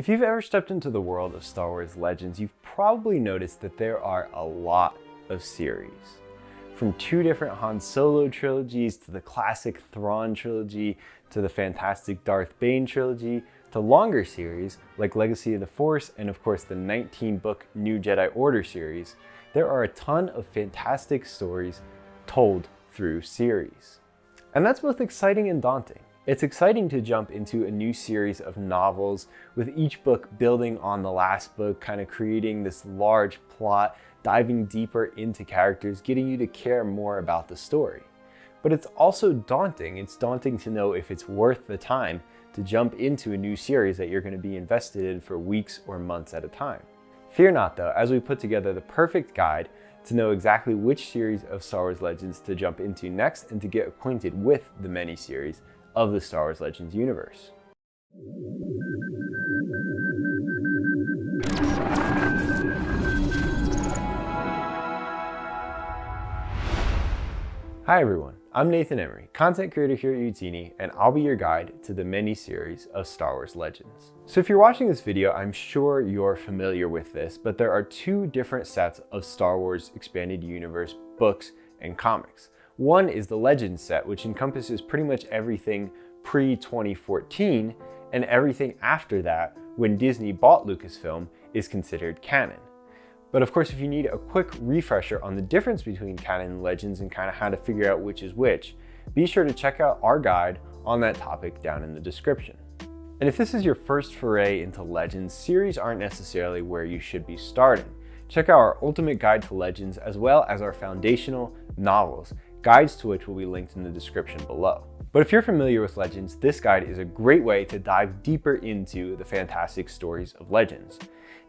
If you've ever stepped into the world of Star Wars Legends, you've probably noticed that there are a lot of series. From two different Han Solo trilogies, to the classic Thrawn trilogy, to the fantastic Darth Bane trilogy, to longer series like Legacy of the Force, and of course the 19-book New Jedi Order series, there are a ton of fantastic stories told through series. And that's both exciting and daunting. It's exciting to jump into a new series of novels, with each book building on the last book, kind of creating this large plot, diving deeper into characters, getting you to care more about the story. But it's also daunting. It's daunting to know if it's worth the time to jump into a new series that you're going to be invested in for weeks or months at a time. Fear not though, as we put together the perfect guide to know exactly which series of Star Wars Legends to jump into next and to get acquainted with the many series of the Star Wars Legends universe. Hi everyone, I'm Nathan Emery, content creator here at Youtini, and I'll be your guide to the many series of Star Wars Legends. So if you're watching this video, I'm sure you're familiar with this, but there are two different sets of Star Wars Expanded Universe books and comics. One is the Legends set, which encompasses pretty much everything pre-2014, and everything after that, when Disney bought Lucasfilm, is considered canon. But of course, if you need a quick refresher on the difference between canon and Legends and kind of how to figure out which is which, be sure to check out our guide on that topic down in the description. And if this is your first foray into Legends, series aren't necessarily where you should be starting. Check out our ultimate guide to Legends, as well as our foundational novels, guides to which will be linked in the description below. But if you're familiar with Legends, this guide is a great way to dive deeper into the fantastic stories of Legends.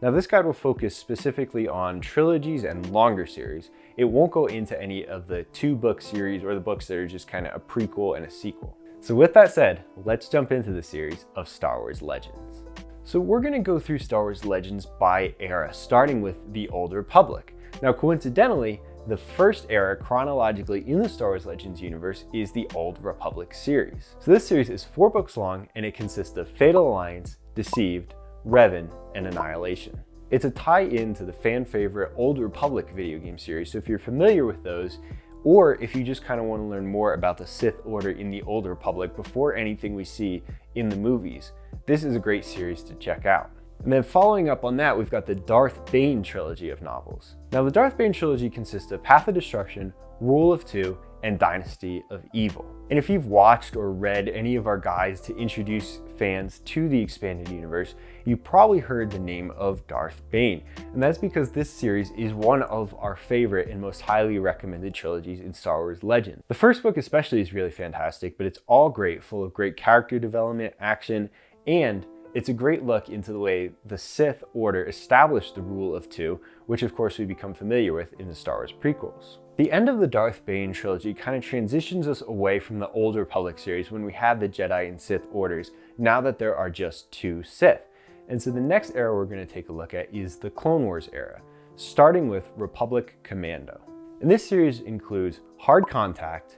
Now this guide will focus specifically on trilogies and longer series. It won't go into any of the two-book series or the books that are just kind of a prequel and a sequel. So with that said, let's jump into the series of Star Wars Legends. So we're going to go through Star Wars Legends by era, starting with the Old Republic. Now coincidentally, the first era chronologically in the Star Wars Legends universe is the Old Republic series. So this series is 4 books long, and it consists of Fatal Alliance, Deceived, Revan, and Annihilation. It's a tie-in to the fan favorite Old Republic video game series, so if you're familiar with those, or if you just kind of want to learn more about the Sith Order in the Old Republic before anything we see in the movies, this is a great series to check out. And then following up on that, we've got the Darth Bane trilogy of novels. Now the Darth Bane trilogy consists of Path of Destruction, Rule of Two, and Dynasty of Evil. And if you've watched or read any of our guides to introduce fans to the expanded universe, you probably heard the name of Darth Bane. And that's because this series is one of our favorite and most highly recommended trilogies in Star Wars Legends. The first book especially is really fantastic, but it's all great, full of great character development, action, and it's a great look into the way the Sith Order established the Rule of Two, which of course we become familiar with in the Star Wars prequels. The end of the Darth Bane trilogy kind of transitions us away from the Old Republic series when we had the Jedi and Sith orders, now that there are just 2 Sith. And so the next era we're going to take a look at is the Clone Wars era, starting with Republic Commando. And this series includes Hard Contact,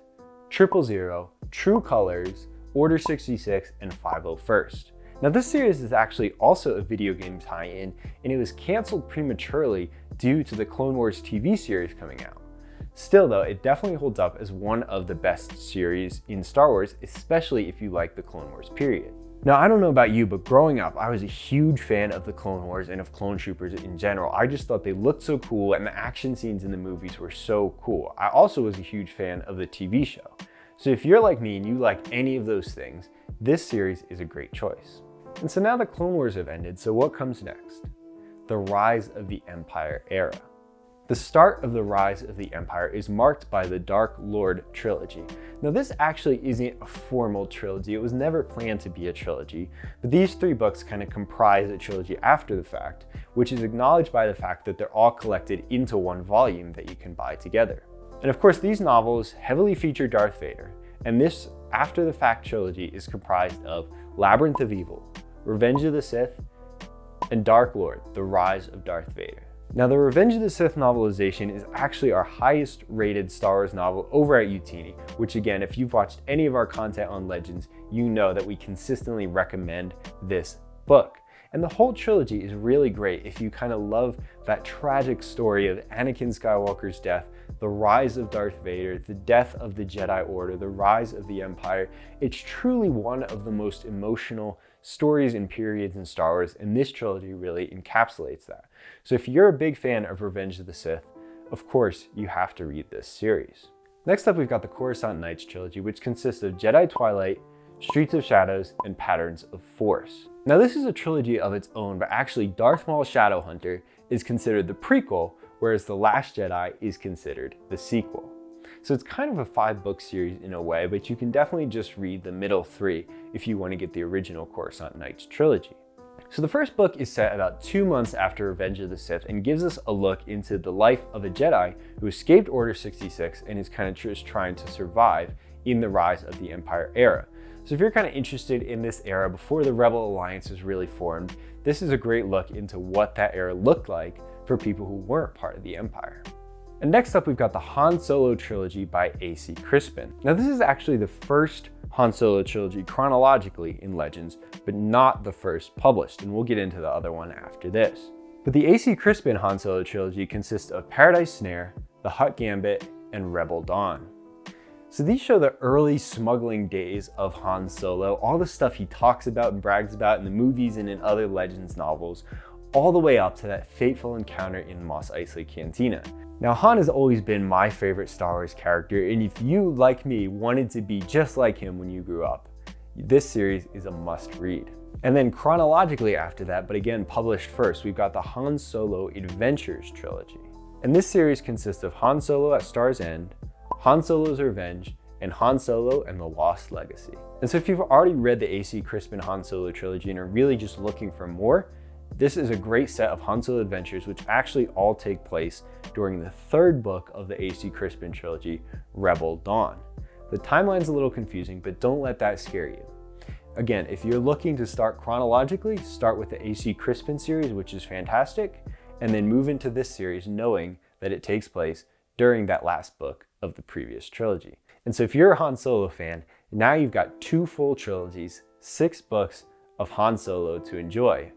000, True Colors, Order 66, and 501st. Now this series is actually also a video game tie-in, and it was canceled prematurely due to the Clone Wars TV series coming out. Still though, it definitely holds up as one of the best series in Star Wars, especially if you like the Clone Wars period. Now I don't know about you, but growing up, I was a huge fan of the Clone Wars and of clone troopers in general. I just thought they looked so cool, and the action scenes in the movies were so cool. I also was a huge fan of the TV show. So if you're like me and you like any of those things, this series is a great choice. And so now the Clone Wars have ended, so what comes next? The Rise of the Empire era. The start of the Rise of the Empire is marked by the Dark Lord trilogy. Now this actually isn't a formal trilogy, it was never planned to be a trilogy, but these 3 books kind of comprise a trilogy after the fact, which is acknowledged by the fact that they're all collected into one volume that you can buy together. And of course these novels heavily feature Darth Vader, and this after the fact trilogy is comprised of Labyrinth of Evil, Revenge of the Sith, and Dark Lord, The Rise of Darth Vader. Now the Revenge of the Sith novelization is actually our highest rated Star Wars novel over at Youtini, which again, if you've watched any of our content on Legends, you know that we consistently recommend this book. And the whole trilogy is really great if you kind of love that tragic story of Anakin Skywalker's death, the rise of Darth Vader, the death of the Jedi Order, the rise of the Empire. It's truly one of the most emotional stories and periods in Star Wars, and this trilogy really encapsulates that. So if you're a big fan of Revenge of the Sith, of course, you have to read this series. Next up, we've got the Coruscant Nights trilogy, which consists of Jedi Twilight, Streets of Shadows, and Patterns of Force. Now, this is a trilogy of its own, but actually Darth Maul Shadowhunter is considered the prequel, whereas The Last Jedi is considered the sequel. So it's kind of a 5-book series in a way, but you can definitely just read the middle 3 if you want to get the original Coruscant Nights trilogy. So the first book is set about 2 months after Revenge of the Sith and gives us a look into the life of a Jedi who escaped Order 66 and is kind of just trying to survive in the rise of the Empire era. So if you're kind of interested in this era before the Rebel Alliance was really formed, this is a great look into what that era looked like for people who weren't part of the Empire. And next up, we've got the Han Solo trilogy by A.C. Crispin. Now, this is actually the first Han Solo trilogy chronologically in Legends, but not the first published, and we'll get into the other one after this. But the A.C. Crispin Han Solo trilogy consists of Paradise Snare, The Hutt Gambit, and Rebel Dawn. So these show the early smuggling days of Han Solo, all the stuff he talks about and brags about in the movies and in other Legends novels, all the way up to that fateful encounter in Mos Eisley Cantina. Now, Han has always been my favorite Star Wars character, and if you, like me, wanted to be just like him when you grew up, this series is a must-read. And then chronologically after that, but again published first, we've got the Han Solo Adventures trilogy. And this series consists of Han Solo at Star's End, Han Solo's Revenge, and Han Solo and the Lost Legacy. And so if you've already read the A.C. Crispin Han Solo trilogy and are really just looking for more, this is a great set of Han Solo adventures, which actually all take place during the 3rd book of the A.C. Crispin trilogy, Rebel Dawn. The timeline's a little confusing, but don't let that scare you. Again, if you're looking to start chronologically, start with the A.C. Crispin series, which is fantastic, and then move into this series knowing that it takes place during that last book of the previous trilogy. And so if you're a Han Solo fan, now you've got 2 full trilogies, 6 books of Han Solo to enjoy.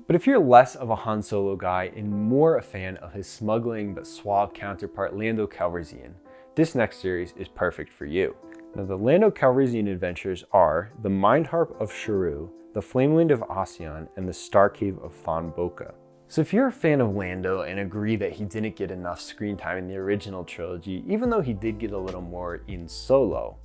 But if you're less of a Han Solo guy and more a fan of his smuggling but suave counterpart Lando Calrissian, this next series is perfect for you. Now, the Lando Calrissian adventures are the Mind Harp of Sharu, the Flamewind of Ossian, and the Star Cave of Thon Boca. So if you're a fan of Lando and agree that he didn't get enough screen time in the original trilogy, even though he did get a little more in Solo,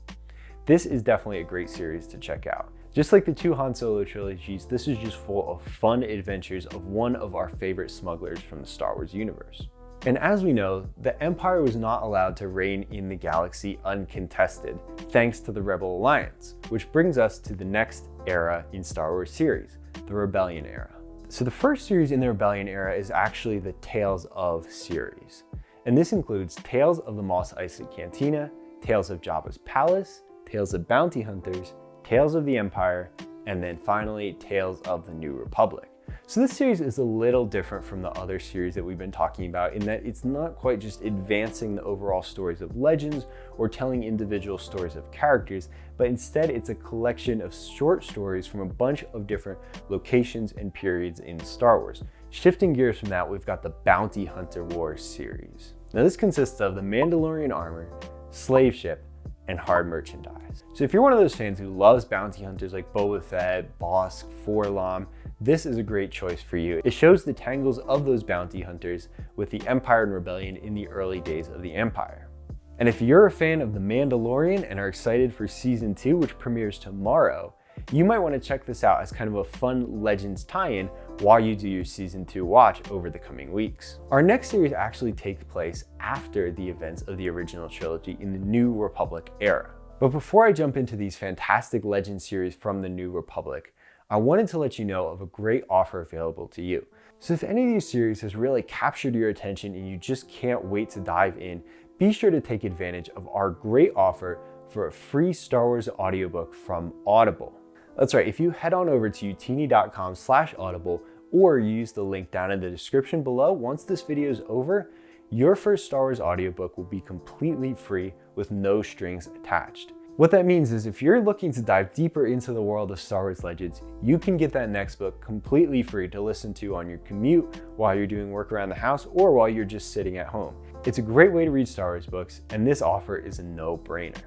this is definitely a great series to check out. Just like the 2 Han Solo trilogies, this is just full of fun adventures of one of our favorite smugglers from the Star Wars universe. And as we know, the Empire was not allowed to reign in the galaxy uncontested, thanks to the Rebel Alliance, which brings us to the next era in Star Wars series, the Rebellion era. So the first series in the Rebellion era is actually the Tales of series. And this includes Tales of the Mos Eisley Cantina, Tales of Jabba's Palace, Tales of Bounty Hunters, Tales of the Empire, and then finally Tales of the New Republic. So this series is a little different from the other series that we've been talking about in that it's not quite just advancing the overall stories of Legends or telling individual stories of characters, but instead it's a collection of short stories from a bunch of different locations and periods in Star Wars. Shifting gears from that, we've got the Bounty Hunter Wars series. Now this consists of the Mandalorian armor, slave ship, and hard merchandise. So if you're one of those fans who loves bounty hunters like Boba Fett, Bossk, 4-LOM, this is a great choice for you. It shows the tangles of those bounty hunters with the Empire and Rebellion in the early days of the Empire. And if you're a fan of The Mandalorian and are excited for Season 2, which premieres tomorrow, you might want to check this out as kind of a fun Legends tie-in while you do your Season 2 watch over the coming weeks. Our next series actually takes place after the events of the original trilogy in the New Republic era. But before I jump into these fantastic Legends series from the New Republic, I wanted to let you know of a great offer available to you. So if any of these series has really captured your attention and you just can't wait to dive in, be sure to take advantage of our great offer for a free Star Wars audiobook from Audible. That's right, if you head on over to youtini.com/audible or use the link down in the description below, once this video is over, your first Star Wars audiobook will be completely free with no strings attached. What that means is if you're looking to dive deeper into the world of Star Wars Legends, you can get that next book completely free to listen to on your commute, while you're doing work around the house, or while you're just sitting at home. It's a great way to read Star Wars books, and this offer is a no-brainer.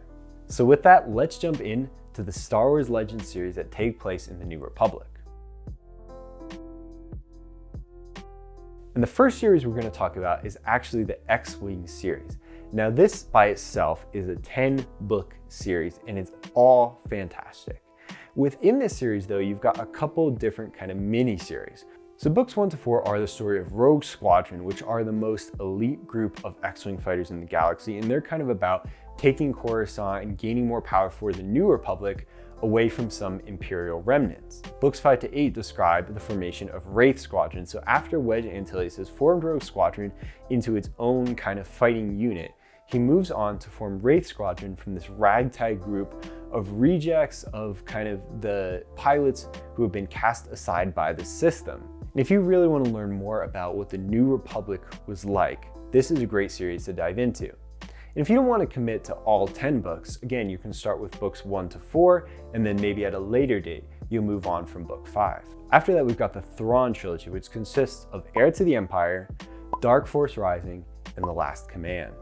So with that, let's jump in to the Star Wars Legends series that take place in the New Republic. And the first series we're going to talk about is actually the X-Wing series. Now this by itself is a 10-book series and it's all fantastic. Within this series though, you've got a couple different kind of mini-series. So books 1 to 4 are the story of Rogue Squadron, which are the most elite group of X-Wing fighters in the galaxy, and they're kind of about taking Coruscant and gaining more power for the New Republic away from some Imperial remnants. Books 5 to 8 describe the formation of Wraith Squadron. So after Wedge Antilles has formed Rogue Squadron into its own kind of fighting unit, he moves on to form Wraith Squadron from this ragtag group of rejects of kind of the pilots who have been cast aside by the system. And if you really want to learn more about what the New Republic was like, this is a great series to dive into. And if you don't want to commit to all 10 books, again, you can start with books 1 to 4, and then maybe at a later date, you'll move on from book 5. After that, we've got the Thrawn trilogy, which consists of Heir to the Empire, Dark Force Rising, and The Last Command.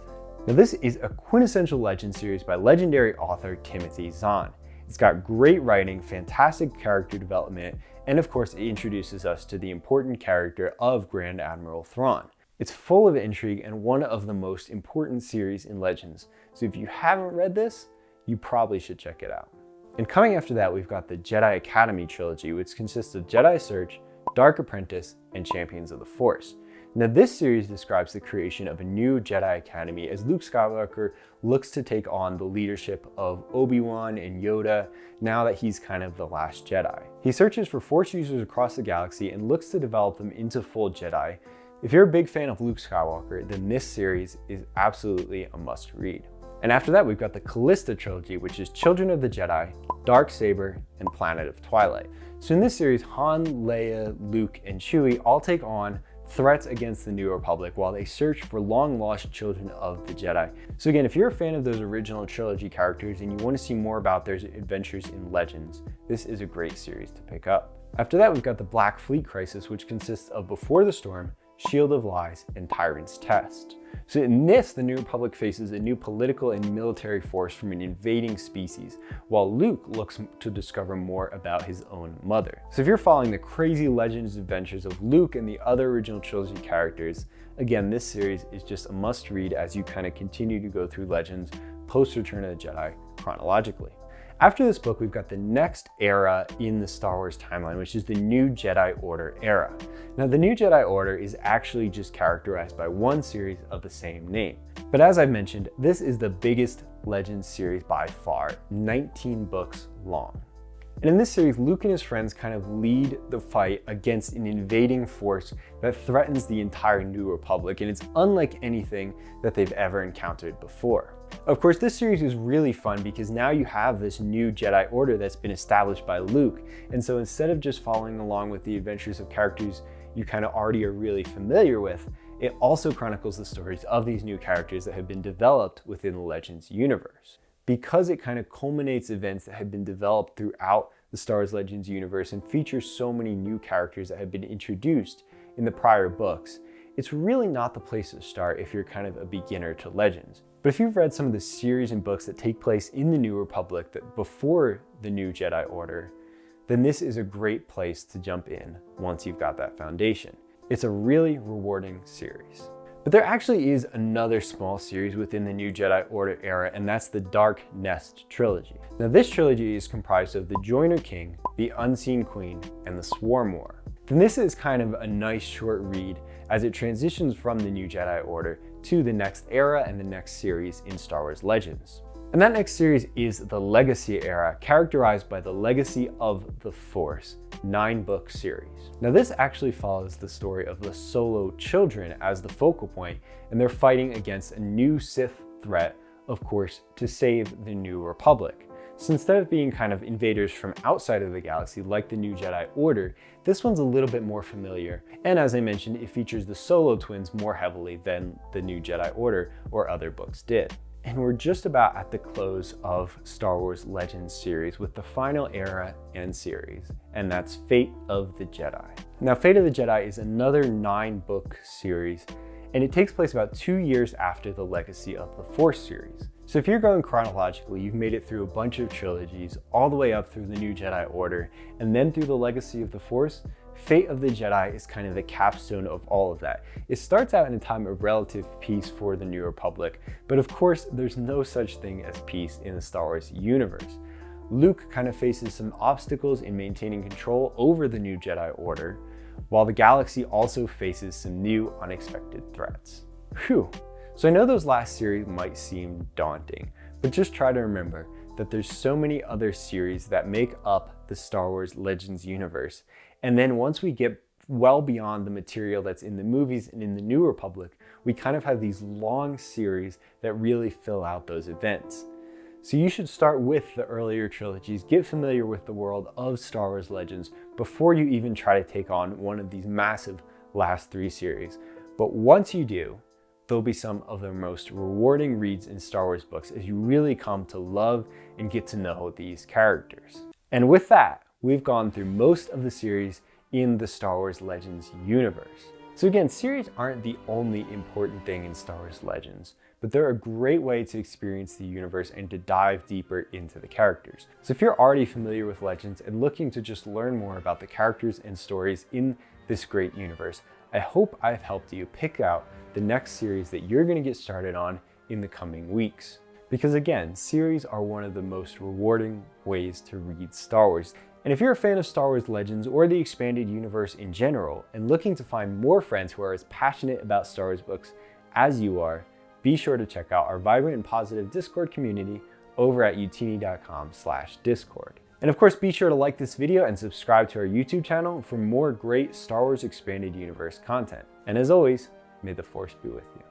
Now this is a quintessential legend series by legendary author Timothy Zahn. It's got great writing, fantastic character development, and of course it introduces us to the important character of Grand Admiral Thrawn. It's full of intrigue and one of the most important series in Legends. So if you haven't read this, you probably should check it out. And coming after that, we've got the Jedi Academy trilogy, which consists of Jedi Surge, Dark Apprentice, and Champions of the Force. Now this series describes the creation of a new Jedi Academy as Luke Skywalker looks to take on the leadership of Obi-Wan and Yoda now that he's kind of the last Jedi. He searches for Force users across the galaxy and looks to develop them into full Jedi. If you're a big fan of Luke Skywalker, then this series is absolutely a must read. And after that, we've got the Callista trilogy, which is Children of the Jedi, Darksaber, and Planet of Twilight. So in this series, Han, Leia, Luke, and Chewie all take on threats against the New Republic while they search for long-lost children of the Jedi. So again, if you're a fan of those original trilogy characters and you want to see more about their adventures in Legends, this is a great series to pick up. After that, we've got the Black Fleet Crisis, which consists of Before the Storm, Shield of Lies, and Tyrant's Test. So in this, the New Republic faces a new political and military force from an invading species, while Luke looks to discover more about his own mother. So if you're following the crazy Legends adventures of Luke and the other original trilogy characters, again, this series is just a must read as you kind of continue to go through Legends post Return of the Jedi chronologically. After this book, we've got the next era in the Star Wars timeline, which is the New Jedi Order era. Now, the New Jedi Order is actually just characterized by one series of the same name. But as I mentioned, this is the biggest Legends series by far, 19 books long. And in this series, Luke and his friends kind of lead the fight against an invading force that threatens the entire New Republic, and it's unlike anything that they've ever encountered before. Of course, this series is really fun because now you have this new Jedi Order that's been established by Luke, and so instead of just following along with the adventures of characters you kind of already are really familiar with, it also chronicles the stories of these new characters that have been developed within the Legends universe. Because it kind of culminates events that have been developed throughout the Star Wars Legends universe and features so many new characters that have been introduced in the prior books, it's really not the place to start if you're kind of a beginner to Legends. But if you've read some of the series and books that take place in the New Republic that before the New Jedi Order, then this is a great place to jump in once you've got that foundation. It's a really rewarding series. But there actually is another small series within the New Jedi Order era, and that's the Dark Nest trilogy. Now this trilogy is comprised of the Joiner King, the Unseen Queen, and the Swarm War. Then this is kind of a nice short read as it transitions from the New Jedi Order to the next era and the next series in Star Wars Legends. And that next series is the Legacy era, characterized by the Legacy of the Force, 9-book series. Now this actually follows the story of the Solo children as the focal point, and they're fighting against a new Sith threat, of course, to save the New Republic. So instead of being kind of invaders from outside of the galaxy like the New Jedi Order, this one's a little bit more familiar. And as I mentioned, it features the Solo twins more heavily than the New Jedi Order or other books did. And we're just about at the close of Star Wars Legends series with the final era and series, and that's Fate of the Jedi. Now, Fate of the Jedi is another 9-book series, and it takes place about 2 years after the Legacy of the Force series. So if you're going chronologically, you've made it through a bunch of trilogies, all the way up through the New Jedi Order, and then through the Legacy of the Force. Fate of the Jedi is kind of the capstone of all of that. It starts out in a time of relative peace for the New Republic, but of course there's no such thing as peace in the Star Wars universe. Luke kind of faces some obstacles in maintaining control over the New Jedi Order, while the galaxy also faces some new unexpected threats. Phew. So I know those last series might seem daunting, but just try to remember that there's so many other series that make up the Star Wars Legends universe. And then once we get well beyond the material that's in the movies and in the New Republic, we kind of have these long series that really fill out those events. So you should start with the earlier trilogies, get familiar with the world of Star Wars Legends before you even try to take on one of these massive last 3 series. But once you do, there'll be some of the most rewarding reads in Star Wars books as you really come to love and get to know these characters. And with that, we've gone through most of the series in the Star Wars Legends universe. So again, series aren't the only important thing in Star Wars Legends, but they're a great way to experience the universe and to dive deeper into the characters. So if you're already familiar with Legends and looking to just learn more about the characters and stories in this great universe, I hope I've helped you pick out the next series that you're going to get started on in the coming weeks. Because again, series are one of the most rewarding ways to read Star Wars. And if you're a fan of Star Wars Legends or the expanded universe in general and looking to find more friends who are as passionate about Star Wars books as you are, be sure to check out our vibrant and positive Discord community over at youtini.com/discord. And of course, be sure to like this video and subscribe to our YouTube channel for more great Star Wars Expanded Universe content. And as always, may the Force be with you.